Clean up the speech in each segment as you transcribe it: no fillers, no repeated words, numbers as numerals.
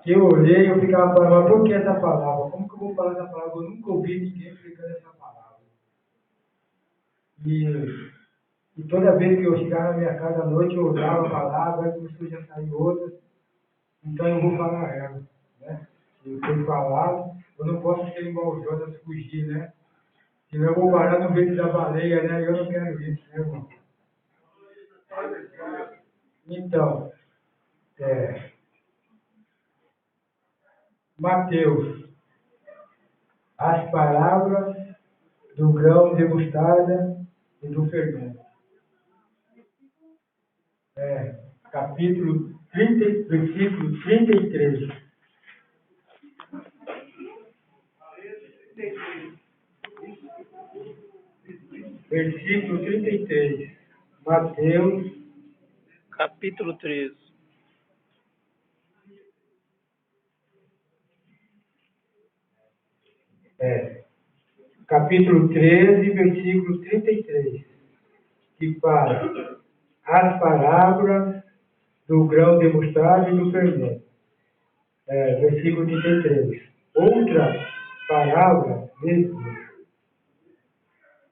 que eu olhei, eu ficava falando, mas por que essa palavra? Como que eu vou falar essa palavra? Eu nunca ouvi ninguém explicando essa palavra. E toda vez que eu chegava na minha casa à noite, eu olhava a palavra, aí começou já sair outra, então eu vou falar ela, né? Eu tenho falado, eu não posso ser igual o Jonas fugir, né? Senão eu vou parar no ventre da baleia, né? Eu não quero isso, né, irmão? Então, Mateus, as palavras do grão de mostarda e do fermento. Capítulo 30, versículo 33. Versículo 33. Mateus, Capítulo 13. capítulo 13, versículo 33. Que fala as palavras do grão de mostarda e do fermento. Versículo 33. Outra palavra diz: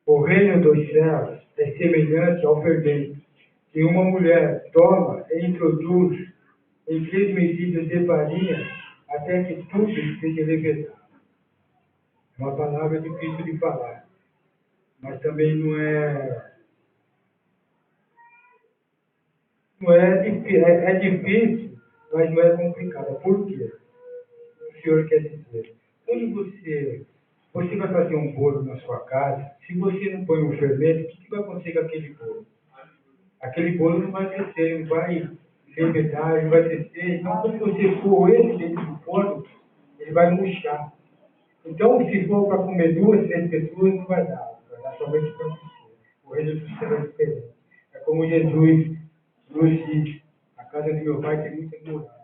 o reino dos céus é semelhante ao fermento que uma mulher toma e introduz em 3 medidas de farinha até que tudo esteja levedado. É uma palavra difícil de falar, mas também é difícil, mas não é complicada. Por quê? O senhor quer dizer, quando você vai fazer um bolo na sua casa, se você não põe um fermento, o que vai acontecer com aquele bolo? Aquele bolo não vai crescer, não vai levedar, ele vai crescer. Então, quando você pôr ele dentro do forno, ele vai murchar. Então, se for para comer 2, 3 pessoas, não vai dar. Vai dar somente para você. O reino do céu é diferente. É como Jesus nos disse: a casa do meu pai tem muita morada.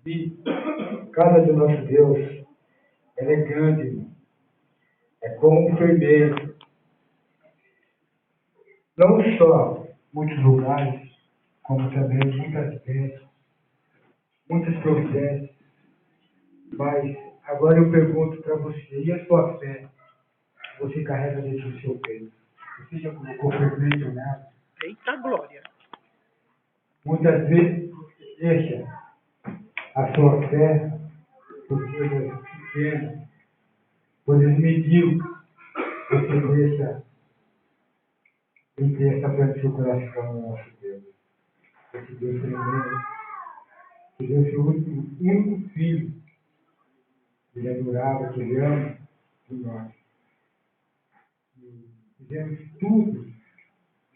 E a casa do nosso Deus, ela é grande, irmão. É como um fermento. Não só muitos lugares, como também muitas vezes, muitas providências. Mas agora eu pergunto para você, e a sua fé? Você carrega dentro do seu peito? Você já colocou fermento nela? Eita glória. Muitas vezes você deixa a sua fé por coisas pequenas, coisas medíocres. Você deixa de ter essa fé no seu coração, no nosso Deus. Esse Deus tremendo, que deu seu único filho. Ele adorava, que ele ama por nós. E fizemos tudo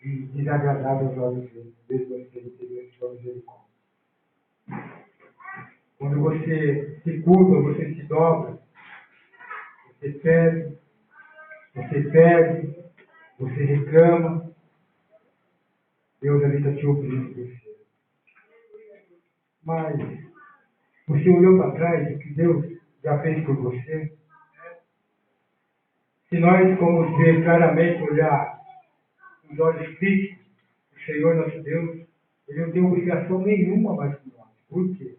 de desagradável aos olhos dele, mesmo assim ele teve a sua misericórdia. Quando você se curva, você se dobra, você pede, você reclama, Deus ali está te ouvindo por você. Mas você olhou para trás o que Deus já fez por você? Se nós formos ver claramente, olhar os olhos fixos do Senhor nosso Deus, Ele não tem obrigação nenhuma mais por nós. Por quê?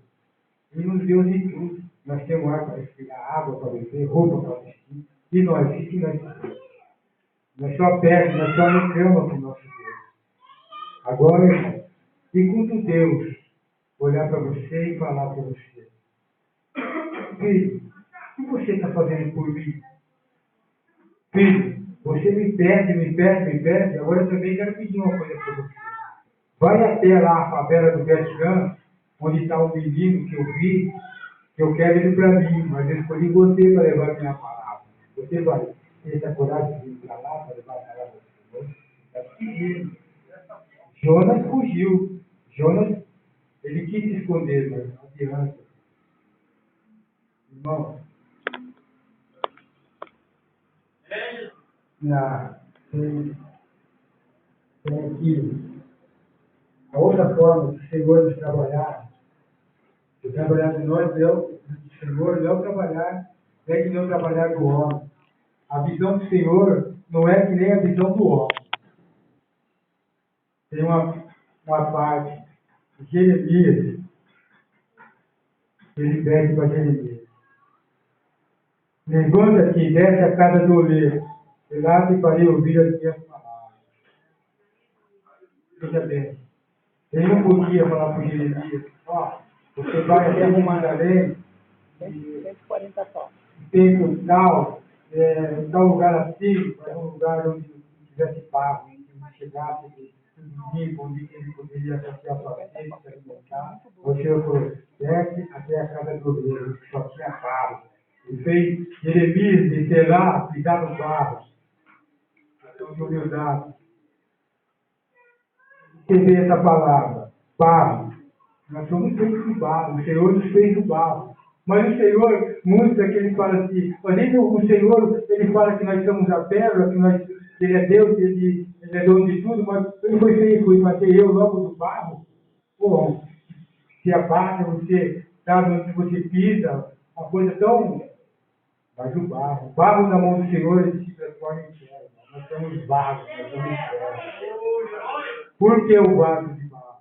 Ele nos deu de tudo. Nós temos ar para respirar, água para beber, roupa para vestir. E nós, o que nós temos? Nós só pedimos, nós só reclamamos para o nosso Deus. Agora, irmão, enquanto Deus olhar para você e falar para você: filho, o que você está fazendo por mim? Filho, você me pede, agora eu também quero pedir uma coisa para você. Vai até lá a favela do Vietnã, onde está um menino que eu vi, que eu quero ele para mim, mas eu escolhi você para levar a minha palavra. Você vai ter essa coragem de ir para lá para levar a palavra do Senhor? Está pedindo. Jonas fugiu. Jonas, ele quis se esconder, mas não adianta. Irmão, tem aqui a outra forma do Senhor nos trabalhar. O trabalhar de nós, do Senhor, não é o trabalhar, não é que nem o trabalhar do homem. A visão do Senhor não é que nem a visão do homem. Tem uma parte, Jeremias, Ele pede para Jeremias: levanta-te e desce a casa do oleiro, e lá te farei ouvir as minhas palavras. Veja bem, ele não podia falar para Jeremias: ó, você vai até Jerusalém, 140 pau. tempo tal, em tal lugar assim, para um lugar onde não tivesse pago, onde chegasse tudo limpo, onde ele poderia saciar sua sede, se alimentar. Você falou: desce até a casa do oleiro, que só tinha barro. Ele fez Jeremias descer lá, pisar no barro. Questão de humildade. Você vê essa palavra, barro. Nós somos feitos de barro, o Senhor nos fez do barro. Mas o Senhor, muitos daqueles falam assim, às vezes o Senhor, ele fala que nós somos a pérola, que Ele é Deus, ele é dono de tudo, mas Ele foi fazer eu logo do barro. Pô, se abaixa, você sabe onde você pisa, uma coisa tão... Mas o barro na mão do Senhor, ele se transforma em terra. Nós somos barro, nós somos terra. Por que o vaso de barro?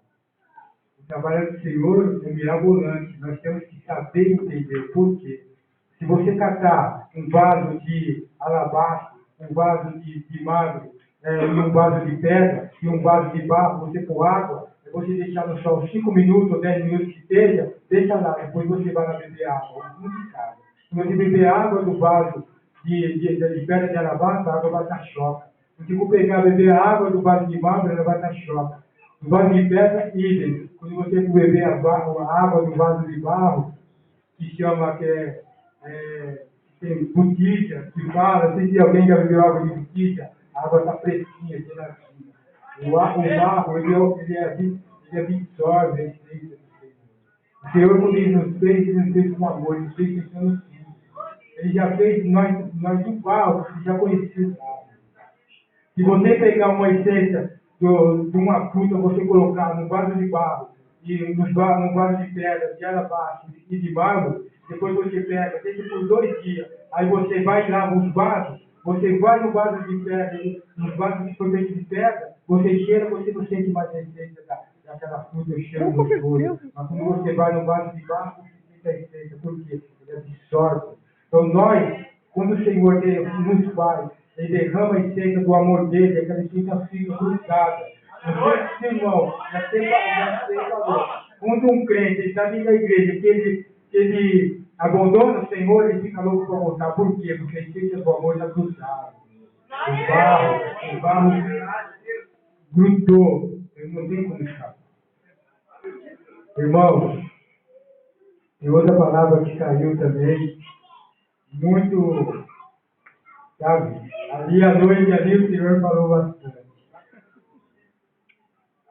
O trabalho do Senhor é mirabolante. Nós temos que saber entender por quê. Se você catar um vaso de alabastro, um vaso de mármore, e um vaso de pedra, e um vaso de barro, você pôr água, você deixar no sol 5 minutos ou 10 minutos que esteja, deixa lá, depois você vai lá beber água. Muito caro. Se você beber água do vaso de pedra de alabastro, a água vai estar choca. Se você pegar beber a água do vaso de mármore, ela vai estar choca. O vaso de pedra, idem. Quando você for beber a água do vaso de barro, que chama, tem botija, que fala, não sei se alguém já bebeu água de botija, a água está fresquinha, geladinha. O barro, ele absorve a essência do Senhor. O Senhor, quando Ele nos fez com amor, Ele nos fez pensando no Filho. Ele já fez nós do barro, Ele já conhecia o barro. Se você pegar uma essência de uma fruta, você colocar num vaso de barro, e num vaso de pedra, de alabastro e de mármore, depois você pega, deixa por 2 dias, aí você vai lá nos vasos, você vai no vaso de pedra, nos vasos de sorvete de pedra, você cheira, você não sente mais a essência daquela fruta, o cheiro gostoso. Mas quando você vai no vaso de barro, você sente a essência, por quê? Ele absorve. Então nós, quando o Senhor nos faz, Ele derrama a essência do amor dele, aquela essência fica cruzada. Não sei se, irmão, já sei falou. Quando um crente está dentro da igreja, que ele abandona o Senhor, ele fica louco para voltar. Por quê? Porque a essência do amor está cruzada. O barro grudou. Ele não tem como escapar. Irmãos, tem outra palavra que caiu também, muito, sabe? Ali à noite, ali o Senhor falou bastante.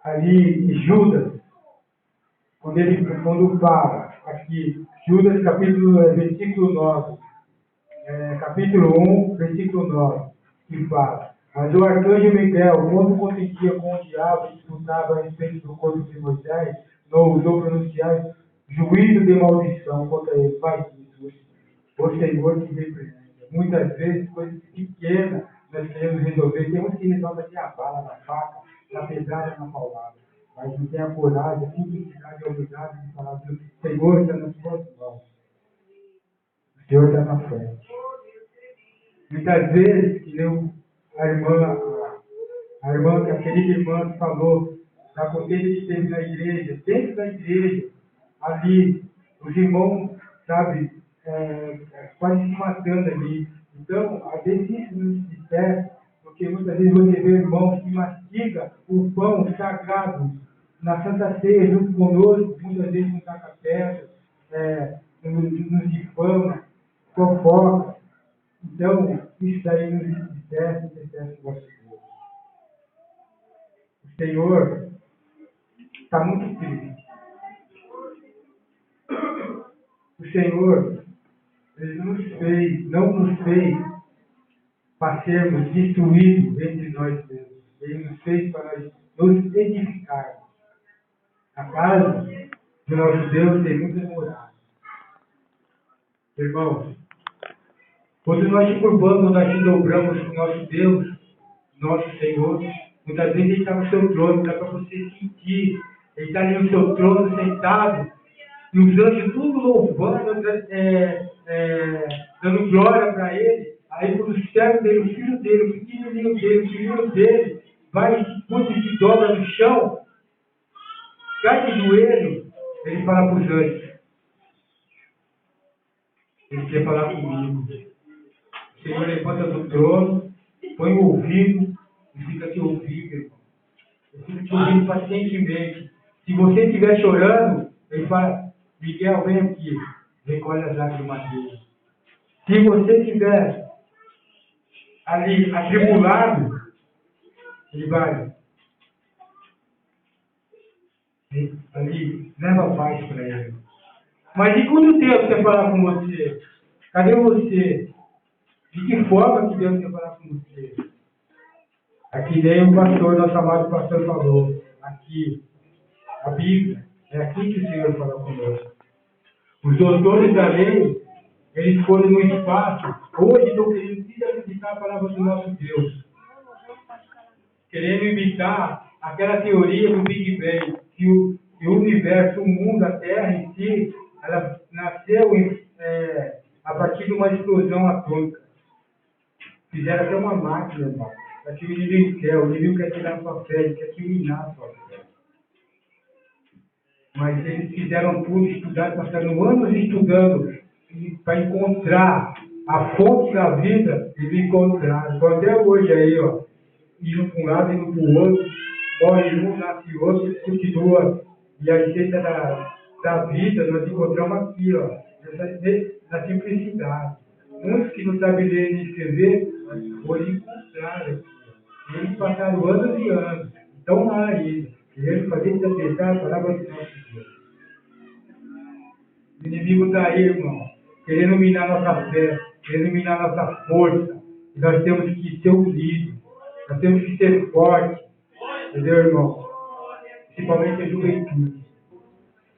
Ali, Judas, quando fala aqui, Judas, versículo 9, capítulo 1, versículo 9, que fala: mas o arcanjo Miguel, quando contendia com o diabo e disputava a respeito do corpo de Moisés, não ousou pronunciar juízo de maldição contra ele. Faz isso, o Senhor te repreende. Muitas vezes, coisas pequenas nós queremos resolver. Temos que resolver aqui a bala, na faca, na pedrada, na palavra. Mas não tem a coragem, a simplicidade e a humildade de falar: o Senhor está nas suas mãos. O Senhor está na frente. Muitas vezes, que nem a irmã, que a querida irmã falou, da contenda que teve na igreja, dentro da igreja, ali, os irmãos, sabe, quase se matando ali. Então, às vezes isso não se disser, porque muitas vezes você vê irmãos que mastigam o pão sagrado na Santa Ceia junto conosco, muitas vezes não taca pedra, nos difama, fofoca. Então, isso daí nos entristece o nosso Deus. O Senhor está muito triste. O Senhor, Ele não nos fez para sermos destruídos entre nós mesmos. Ele nos fez para nos edificarmos. A casa do nosso Deus tem muitas moradas. Irmãos, quando nós te curvamos, nós te dobramos com o nosso Deus, nosso Senhor, muitas vezes Ele está no seu trono, dá para você sentir. Ele está ali no seu trono, sentado, e os anjos tudo louvando, dando glória para ele. Aí quando o servo dele, o filho dele, o pequenininho dele, o filhinho dele, vai e se dobra no chão, cai de joelho, ele fala para os anjos. Ele quer falar comigo. O Senhor levanta do trono, põe o ouvido e fica te ouvindo, irmão. Ele fica te ouvindo pacientemente. Se você estiver chorando, ele fala, Miguel, vem aqui, recolhe as lágrimas dele. Se você estiver ali atribulado, ele vai ali, leva paz para ele. Mas e quando Deus quer falar com você? Cadê você? De que forma que Deus quer falar com você? Aqui nem o pastor, nosso amado pastor falou. Aqui, a Bíblia, é aqui que o Senhor fala conosco. Os doutores da lei, eles foram no espaço. Hoje estão querendo desacreditar a palavra do nosso Deus. Querendo imitar aquela teoria do Big Bang, que o universo, o mundo, a Terra em si, ela nasceu a partir de uma explosão atômica. Fizeram até uma máquina, irmão, para que o inimigo quer. O inimigo quer tirar a sua fé, ele quer te minar a sua fé. Mas eles fizeram tudo, estudaram, passaram anos estudando para encontrar a fonte da vida e não encontraram. Então, até hoje aí, ó, indo para um lado, indo para o outro, morre um, nasce outro, continua. E a receita da vida nós encontramos aqui, ó, na simplicidade. Muitos que não sabem ler nem escrever, foram encontrar aqui. Eles passaram anos e anos. Então lá ainda. Querendo fazer interpretar a palavra do nosso Deus. O inimigo está aí, irmão. Querendo minar nossa fé, querendo minar nossa força. E nós temos que ser unidos. Nós temos que ser fortes. Entendeu, irmão? Principalmente a juventude.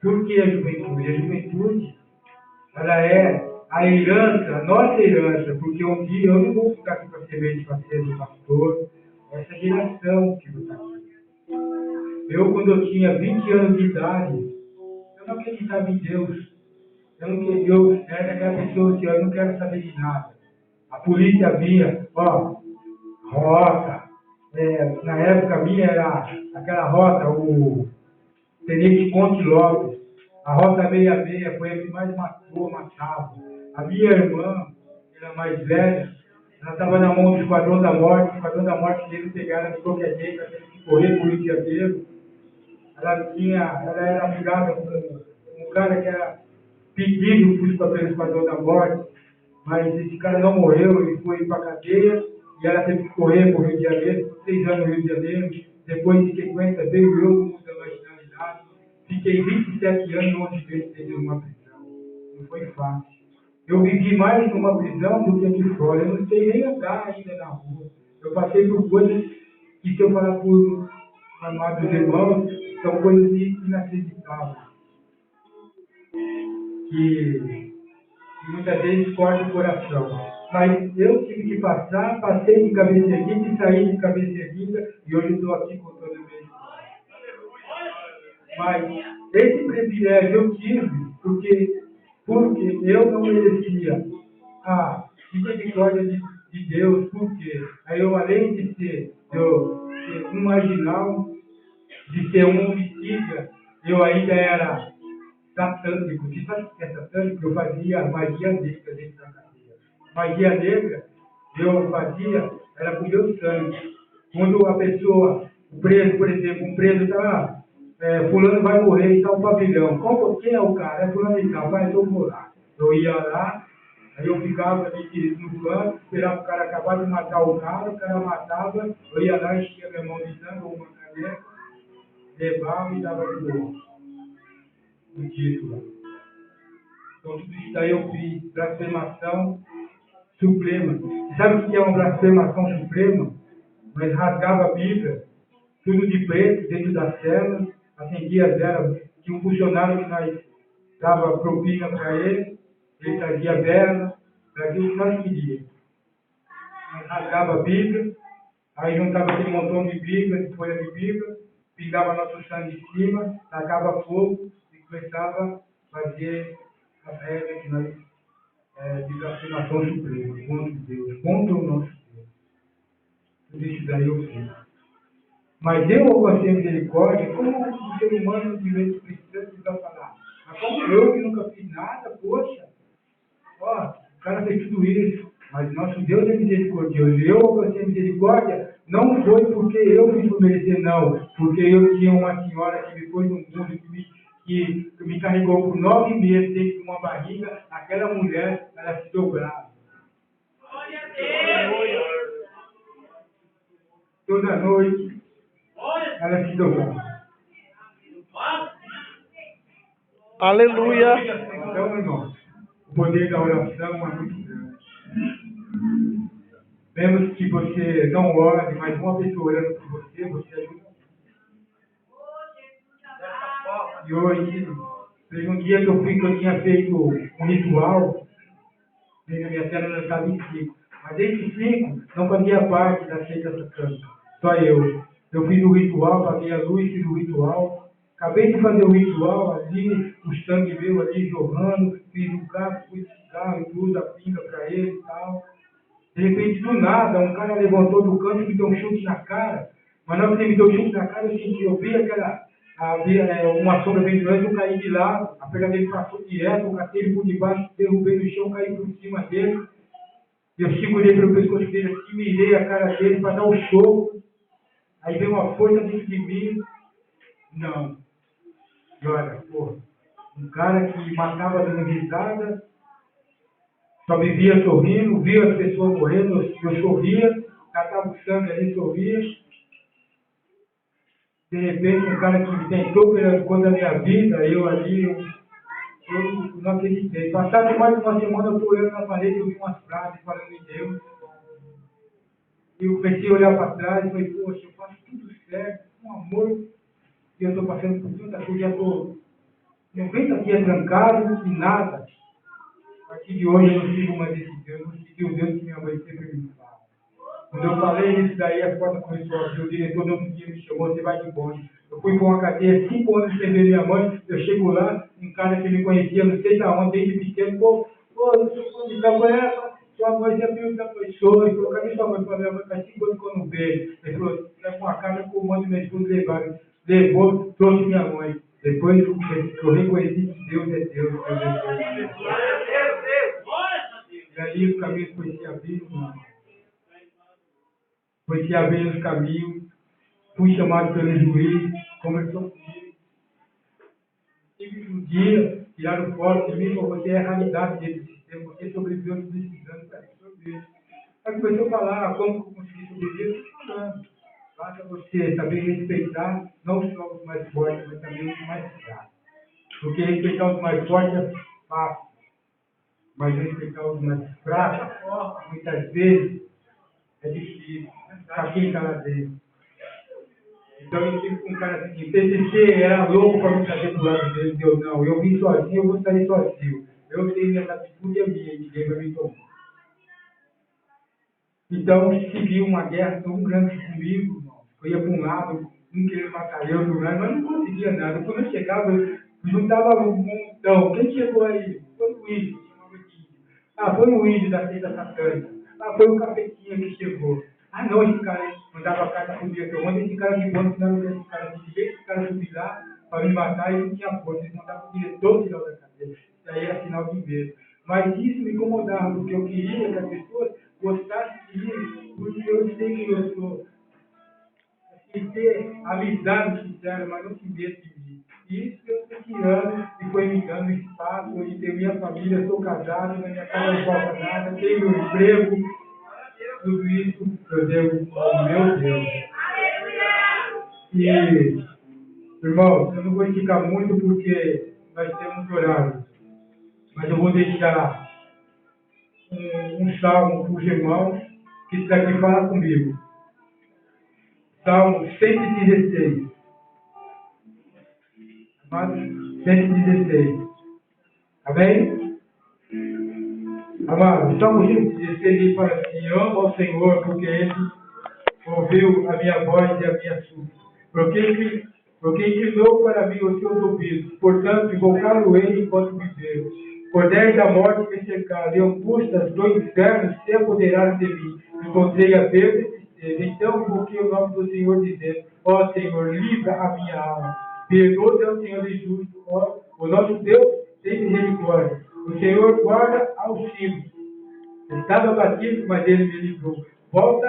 Por que a juventude? A juventude, ela é a herança, a nossa herança, porque um dia eu não vou ficar aqui para semente, para ser do pastor, essa geração que está aqui. Eu, quando eu tinha 20 anos de idade, eu não acreditava em Deus. Eu era aquela pessoa que eu não quero saber de nada. A polícia vinha, ó, rota. Na época minha era aquela rota, o Tenente Conte Lopes. A rota 66 foi a que mais matava. A minha irmã, que era mais velha, ela estava na mão do Esquadrão da Morte. O Esquadrão da Morte dele pegaram de qualquer jeito, ela teve que correr por Rio de Janeiro. Ela era amigável com um cara que era pedido pelo Esquadrão da Morte, mas esse cara não morreu, ele foi para a cadeia e ela teve que correr por Rio de Janeiro, ficou 6 anos no Rio de Janeiro. Depois de sequência veio eu, mundo da marginalidade. Fiquei 27 anos e 11 vezes dentro de uma prisão. Não foi fácil. Eu vivi mais numa prisão do que aqui fora. Eu não sei nem andar ainda na rua. Eu passei por coisas que, se eu falar por os amados irmãos, são coisas inacreditáveis. Que muitas vezes cortam o coração. Mas eu tive que passar, passei de cabeça erguida e saí de cabeça erguida, e hoje eu estou aqui contando a minha história. Mas esse privilégio eu tive porque eu não merecia a misericórdia de Deus, porque aí eu, além de ser um marginal, de ser um homicida, eu ainda era satânico. Você sabe o que é satânico? Eu fazia magia negra dentro da cadeia. Magia negra, eu fazia, era com meu sangue. Quando a pessoa, o preso, por exemplo, um preso está, fulano vai morrer em tal pavilhão. Quem é o cara? É fulano e tal, vai, eu vou lá. Eu ia lá, aí eu ficava ali no canto, esperava o cara acabar de matar o cara matava, eu ia lá, enchia minha mão de sangue ou uma caneca, levava e dava de novo. No título. Então, tudo isso daí eu fiz blasfemação suprema. Você sabe o que é uma blasfemação suprema? Nós rasgava a Bíblia, tudo de preto, dentro da cela, acendia as velas. Tinha um funcionário que nós dava propina para ele trazia vela, trazia o que nós queríamos. Nós rasgava a Bíblia, aí juntava aquele montão de Bíblia, de folha de Bíblia, pingava nosso sangue em cima, tacava fogo e começava fazer as regras que nós de blasfemação suprema contra Deus, contra o nosso Deus. Tudo isso daí eu fiz. Mas eu alcancei misericórdia, como o ser humano de vez precisa falar. Mas como eu que nunca fiz nada, poxa, ó, o cara fez tudo isso. Mas nosso Deus é misericordioso. Eu alcancei misericórdia, não foi porque eu fiz por merecer, não. Porque eu tinha uma senhora que me pôs no mundo, que me carregou por 9 meses dentro de uma barriga. Aquela mulher, ela se dobrava. Toda noite, ela se dobrava. Aleluia. Então, irmãos, o poder da oração é muito grande. Mesmo que você não ore, mas uma pessoa orando por você, você ajuda. E hoje, teve um dia que eu tinha feito um ritual, na minha célula estava em 5. Mas esses 5 não fazia parte da seita satânica, só eu. Eu fiz o ritual, paguei a luz, fiz o ritual. Acabei de fazer o ritual ali, o sangue meu ali jorrando, fiz um carro, fui de cigarro e tudo, a pinga para ele e tal. De repente, do nada, um cara levantou do canto e me deu um chute na cara. Mas na hora que ele me deu um chute na cara, eu vi uma sombra bem grande, eu caí de lado, a perna dele passou direto, eu catei ele por debaixo, derrubei no chão, caí por cima dele. Eu segurei pelo pescoço dele assim, mirei a cara dele para dar um soco. Aí veio uma força dentro de mim. Não. E olha, pô, um cara que matava dando risada, só me via sorrindo, via as pessoas morrendo, eu sorria, catava o sangue ali, sorria. De repente, um cara que tentou pela conta da minha vida, eu ali, eu não acreditei. Passado mais de uma semana, eu estou olhando na parede, eu vi umas frases falando em Deus. E eu comecei a olhar para trás e falei, poxa, eu faço tudo certo, com amor, e eu estou passando por tanta coisa, já estou 90 dias trancado e nada. A partir de hoje eu não sigo mais esse Deus, eu não segui o Deus que minha mãe sempre me fala. Quando eu falei isso daí, a porta começou a abrir, o diretor no outro dia me chamou, você vai de bonde. Eu fui para uma cadeia, 5 anos sem ver minha mãe, eu chego lá, um cara que me conhecia, não sei da onde, desde pequeno, pô, eu sou de Capoeira, sua mãe já viu da pessoa, ele falou, cadê sua mãe? Falei, minha mãe faz 5 anos que eu não vejo. Ele falou, é com a cara que o mando e minha esposa levaram. Levou, trouxe minha mãe. Depois eu reconheci que Deus é Deus, Deus é Deus. E aí os caminhos foram se abrindo, meu irmão. Foi se abrindo os caminhos, fui chamado pelo juiz, conversou comigo. Um dia, tiraram foto de mim e falou, você é a realidade desse sistema, você sobreviveu todos esses anos, cara, sobrevive. Aí começou a falar, como que eu consegui sobreviver? Eu estou falando. Basta você saber respeitar, não só os mais fortes, mas também os mais fracos. Porque respeitar os mais fortes é fácil, mas respeitar os mais fracos, muitas vezes, é difícil. Para quem está lá dentro. Então eu tive com um cara assim, PCC era louco para me trazer para o lado dele, Deus não, eu vim sozinho, eu vou sair sozinho. Eu tenho minha atitude é minha, ninguém vai me tomar. Então seguiu uma guerra tão grande comigo, irmão. Eu ia para um lado, um queria matar eu do lado, mas não conseguia nada. Quando eu chegava, eu juntava um montão. Quem chegou aí? Foi o índio, chamava de índio. Ah, foi o índio da seita satânica. Ah, foi o cafetinha que chegou. Ah, não, esse cara aí mandava carta por dia. Eu mandei esse cara de bônus, não esse cara de jeito, esse cara subir lá para me matar e não tinha força. Eles mandavam o diretor tirar da cadeia. Isso aí era sinal de medo. Mas isso me incomodava, porque eu queria que as pessoas gostassem de mim, porque eu sei que eu sou. E ter amizade sincera, mas não se medo de mim. E isso eu estou tirando e foi me dando espaço. Hoje tenho minha família, sou casado, na minha casa não falta nada, tenho meu emprego. Tudo isso eu devo ao meu Deus. E, irmãos, eu não vou esticar muito porque nós temos horário. Mas eu vou deixar um salmo para os irmãos que está aqui fala comigo. Salmo 116. Amados, 116. Amém? Amado, Salmo 116 ele fala assim, amo ao Senhor porque Ele ouviu a minha voz e a minha súplica. Porque Ele porque inclinou para mim os seus ouvidos. Portanto, invocá-lo-ei enquanto viver. Cordéis da morte me cercaram, e angústias do inferno se apoderaram de mim. Encontrei a perda e tristeza. Então invoquei o nome do Senhor, dizendo: ó Senhor, livra a minha alma. Piedoso é o Senhor e justo. Ó, o nosso Deus tem misericórdia. O Senhor guarda aos simples. Estava abatido, mas ele me livrou. Volta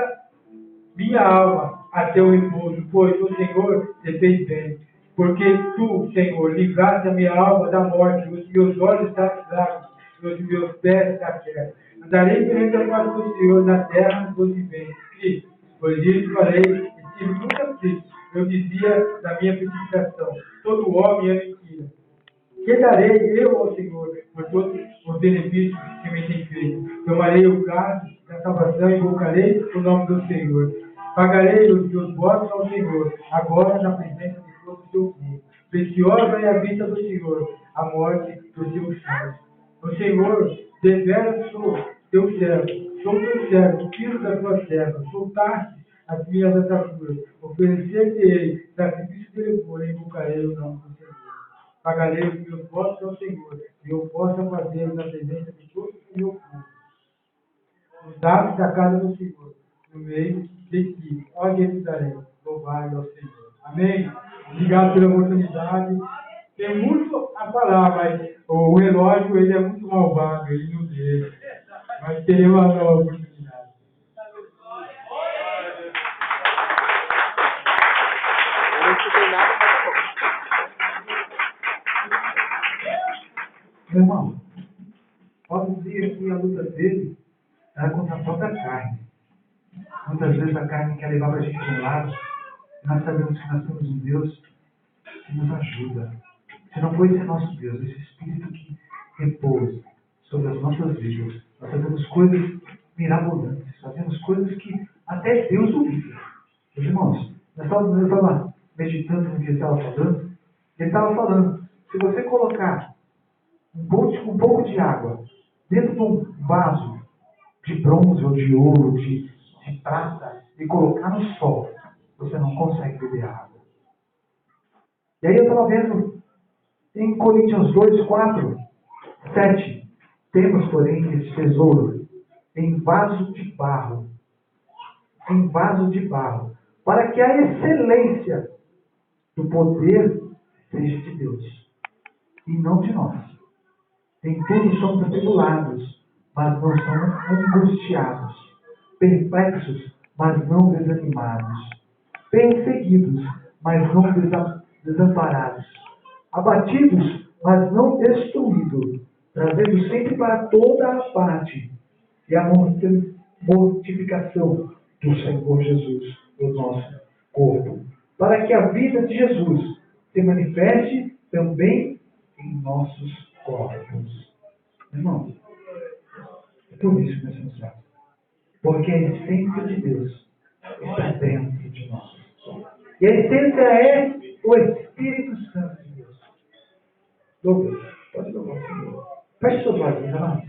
minha alma a teu repouso, pois o Senhor te fez bem. Porque tu, Senhor, livraste a minha alma da morte, os meus olhos da lágrimas, os meus pés da queda. Andarei perante a face do Senhor na terra dos viventes. Cristo, pois isso falei, estive muito aflito. Eu dizia da minha precipitação: todo homem é mentira. Que darei eu ao Senhor por todos os benefícios que me tem feito? Tomarei o cálice da salvação e invocarei o nome do Senhor. Pagarei os meus votos ao Senhor, agora na presença de todo o seu povo. Preciosa é a vista do Senhor, a morte dos seus filhos. O Senhor, deveras sou teu servo, sou teu servo, filho da tua serva. Soltaste as minhas ataduras, oferecer-te-ei sacrifício de louvor e invocarei o nome do Senhor. Pagarei os meus votos ao Senhor, e eu possa fazer na presença de todos o meu povo. Os dados da casa do Senhor, no meio de ti, ó Jerusalém, louvai ao Senhor. Amém? Obrigado pela oportunidade. Tem muito a falar, mas o relógio ele é muito malvado, ele não deixa. Mas teremos uma nova oportunidade. Eu não escutei nada, mas tá bom. Meu irmão, posso dizer que a luta dele era contra a própria carne. Muitas vezes a carne quer levar para a gente para um lado, e nós sabemos que nós temos um Deus que nos ajuda. Se não for esse nosso Deus, esse Espírito que repousa sobre as nossas vidas, nós fazemos coisas mirabolantes, fazemos coisas que até Deus duvida. Meus irmãos, eu estava meditando no que ele estava falando, ele estava falando, se você colocar um pouco de água dentro de um vaso de bronze ou de ouro, de prata, e colocar no sol, você não consegue beber água. E aí eu estava vendo em Coríntios 2, 4, 7, temos, porém, esse tesouro em vaso de barro, para que a excelência do poder seja de Deus, e não de nós. Em tudo somos atribulados, mas não somos angustiados, perplexos, mas não desanimados, perseguidos, mas não desamparados, abatidos, mas não destruídos, trazendo sempre para toda a parte e a mortificação do Senhor Jesus, o nosso corpo, para que a vida de Jesus se manifeste também em nossos corpos. Irmão, é por isso que nós somos salvos. Porque a essência de Deus está dentro de nós. E a essência é o Espírito Santo de Deus. Douglas, pode louvar o Senhor. Feche seus olhos, amados.